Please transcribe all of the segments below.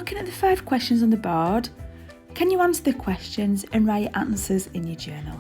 looking at the 5 questions on the board, can you answer the questions and write your answers in your journal?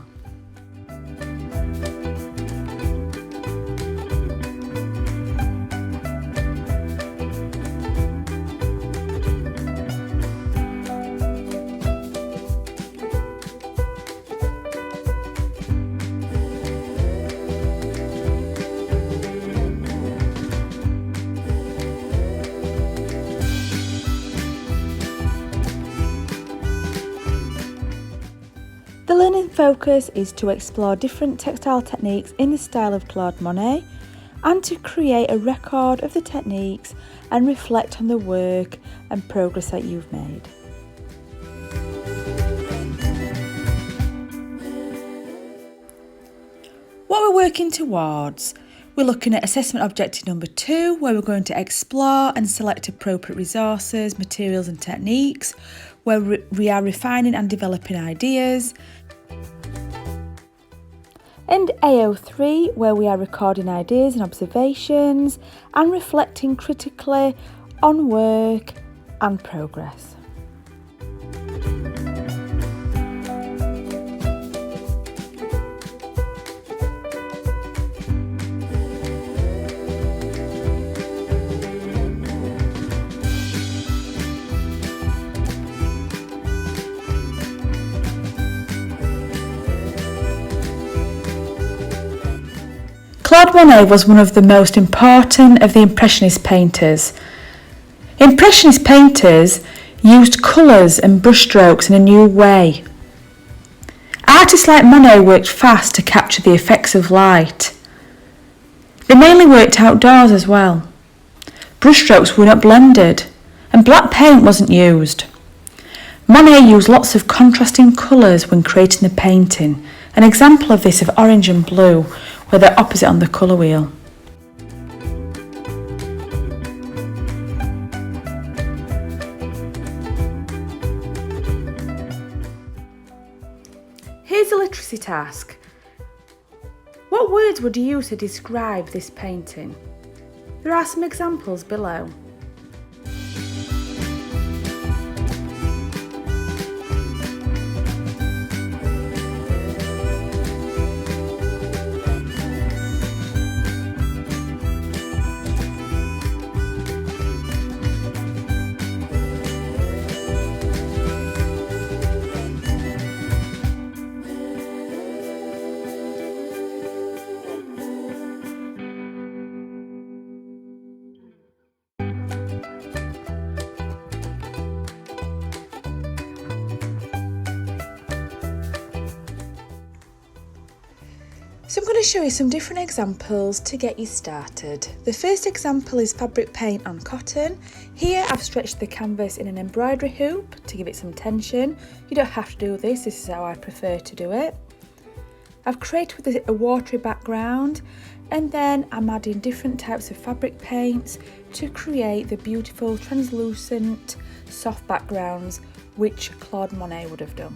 The learning focus is to explore different textile techniques in the style of Claude Monet and to create a record of the techniques and reflect on the work and progress that you've made. What we're working towards, we're looking at assessment objective number 2, where we're going to explore and select appropriate resources, materials and techniques, where we are refining and developing ideas. And AO3, where we are recording ideas and observations and reflecting critically on work and progress. Claude Monet was one of the most important of the Impressionist painters. Impressionist painters used colours and brushstrokes in a new way. Artists like Monet worked fast to capture the effects of light. They mainly worked outdoors as well. Brushstrokes were not blended, and black paint wasn't used. Monet used lots of contrasting colours when creating the painting. An example of this of orange and blue, where they're opposite on the colour wheel. Here's a literacy task. What words would you use to describe this painting? There are some examples below. So I'm going to show you some different examples to get you started. The first example is fabric paint on cotton. Here I've stretched the canvas in an embroidery hoop to give it some tension. You don't have to do this is how I prefer to do it. I've created with a watery background, and then I'm adding different types of fabric paints to create the beautiful translucent soft backgrounds which Claude Monet would have done.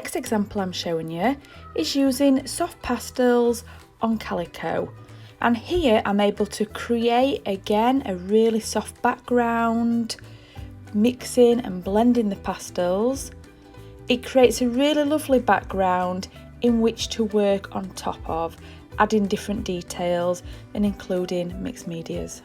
next example I'm showing you is using soft pastels on calico, and here I'm able to create again a really soft background, mixing and blending the pastels. It creates a really lovely background in which to work on top of, adding different details and including mixed medias.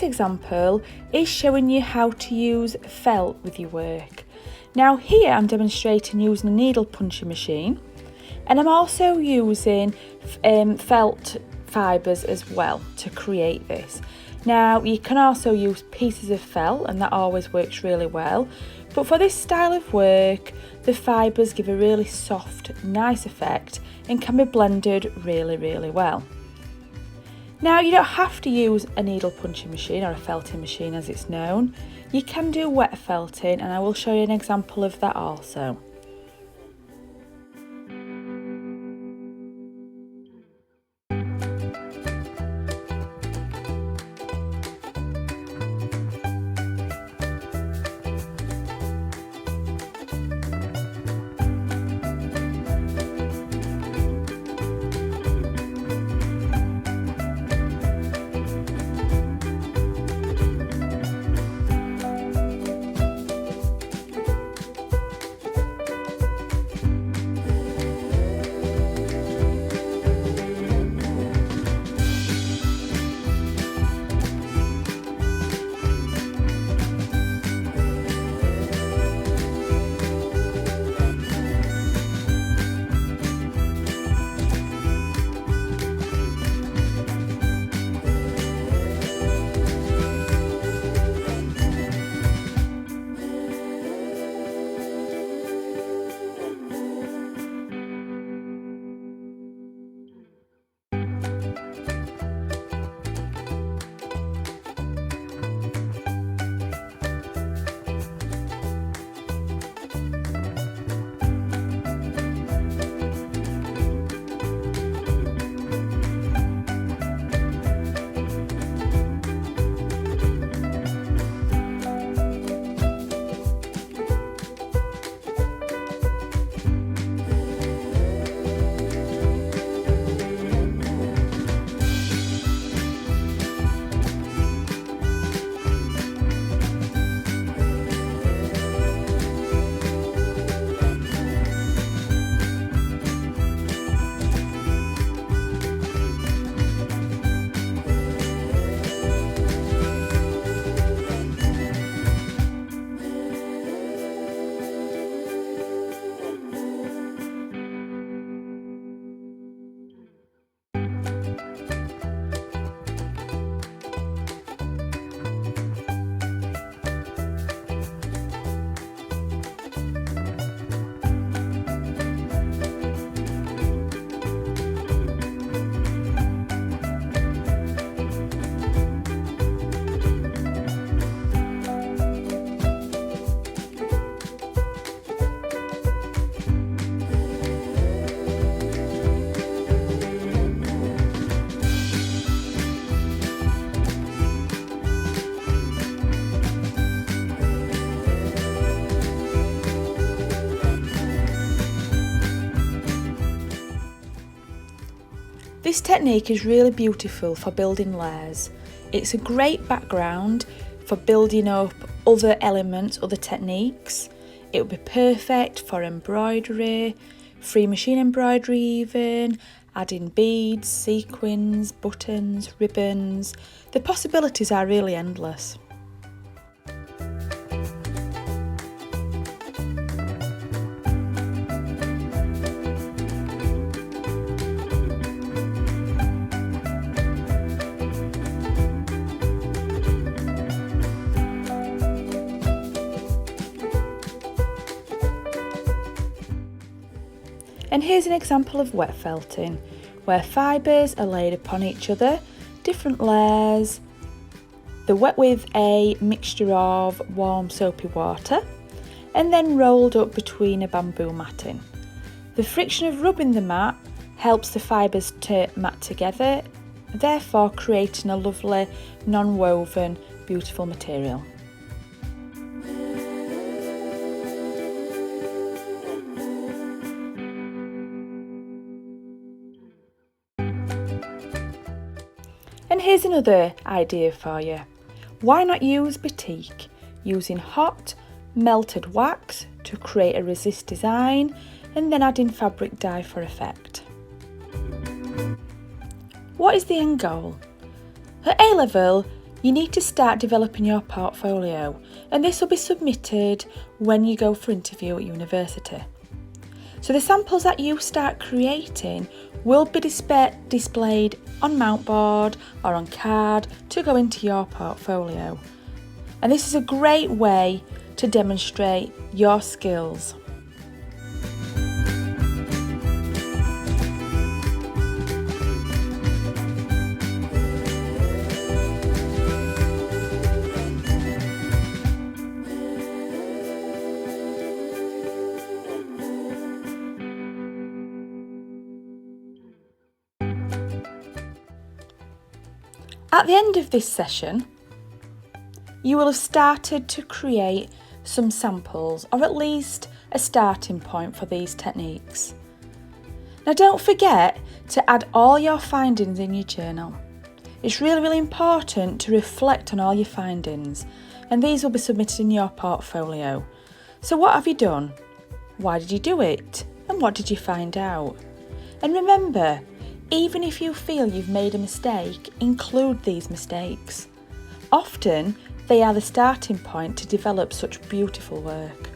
this example is showing you how to use felt with your work. Now here I'm demonstrating using a needle punching machine, and I'm also using felt fibres as well to create this. Now you can also use pieces of felt, and that always works really well, but for this style of work the fibres give a really soft, nice effect and can be blended really well. Now you don't have to use a needle punching machine or a felting machine as it's known. You can do wet felting, and I will show you an example of that also. This technique is really beautiful for building layers. It's a great background for building up other elements, other techniques. It would be perfect for embroidery, free machine embroidery even, adding beads, sequins, buttons, ribbons. The possibilities are really endless. And here's an example of wet felting, where fibres are laid upon each other, different layers. They're wet with a mixture of warm soapy water and then rolled up between a bamboo matting. The friction of rubbing the mat helps the fibres to mat together, therefore creating a lovely non-woven beautiful material. And here's another idea for you. Why not use batik, using hot melted wax to create a resist design and then adding fabric dye for effect. What is the end goal? At A-level, you need to start developing your portfolio, and this will be submitted when you go for interview at university. So the samples that you start creating will be displayed on mountboard or on card to go into your portfolio. And this is a great way to demonstrate your skills. At the end of this session, you will have started to create some samples, or at least a starting point for these techniques. Now don't forget to add all your findings in your journal. It's really important to reflect on all your findings, and these will be submitted in your portfolio. So what have you done? Why did you do it? And what did you find out? And remember, even if you feel you've made a mistake, include these mistakes. Often, they are the starting point to develop such beautiful work.